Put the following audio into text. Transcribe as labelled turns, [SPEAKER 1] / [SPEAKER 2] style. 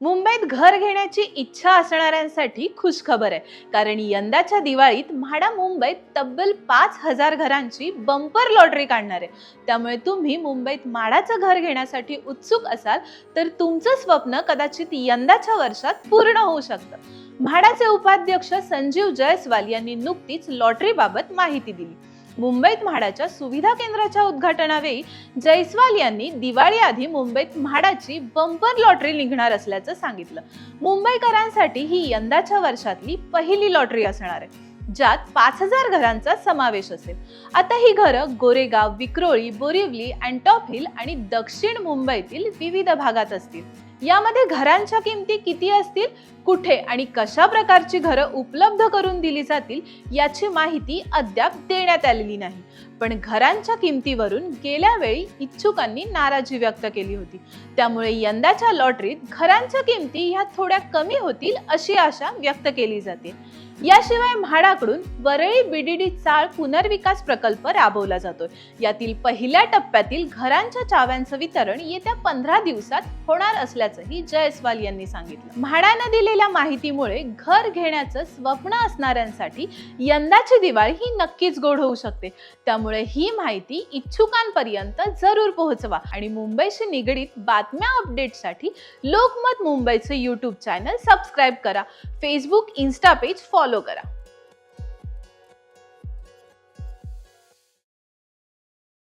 [SPEAKER 1] मुंबईत घर घेण्याची इच्छा असणाऱ्यांसाठी खुशखबर आहे, कारण यंदाच्या दिवाळीत म्हाडा मुंबईत तब्बल 5,000 घरांची बंपर लॉटरी काढणार आहे. त्यामुळे तुम्ही मुंबईत म्हाडाचं घर घेण्यासाठी उत्सुक असाल तर तुमचं स्वप्न कदाचित यंदाच्या वर्षात पूर्ण होऊ शकतं. म्हाडाचे उपाध्यक्ष संजीव जयस्वाल यांनी नुकतीच लॉटरीबाबत माहिती दिली. मुंबईत म्हाडाच्या सुविधा केंद्राच्या उद्घाटनावेळी जयस्वाल यांनी दिवाळी आधी मुंबईत म्हाडाची बंपर लॉटरी निघणार असल्याचं सांगितलं. मुंबईकरांसाठी ही यंदाच्या वर्षातली पहिली लॉटरी असणार आहे, ज्यात 5,000 घरांचा समावेश असेल. आता ही घरं गोरेगाव, विक्रोळी, बोरिवली, अँटॉप हिल आणि दक्षिण मुंबईतील विविध भागात असतील. यामध्ये घरांच्या किमती किती असतील, कुठे आणि कशा प्रकारची घरं उपलब्ध करून दिली जातील याची माहिती अद्याप देण्यात आलेली नाही. पण घरांच्या किमतीवरून गेल्या वेळी इच्छुकांनी नाराजी व्यक्त केली होती. त्यामुळे यंदाच्या लॉटरीत घरांच्या किमती ह्या थोड्या कमी होतील अशी आशा व्यक्त केली जाते. याशिवाय म्हाडाकडून वरळी बीडीडी चाळ पुनर्विकास प्रकल्प राबवला जातोय. यातील पहिल्या टप्प्यातील घरांच्या चाव्यांचं वितरण येत्या 15 दिवसात होणार असल्याचंही जयस्वाल यांनी सांगितलं. म्हाडाने दिलेल्या माहितीमुळे घर घेण्याचं स्वप्न असणाऱ्यांसाठी यंदाची दिवाळी ही नक्कीच गोड होऊ शकते. त्यामुळे ही माहिती इच्छुकांपर्यंत जरूर पोहोचवा आणि मुंबईशी निगडीत बातम्या अपडेटसाठी लोकमत मुंबईचे YouTube चॅनल सबस्क्राईब करा. फेसबुक, इन्स्टा पेज फॉलो करा.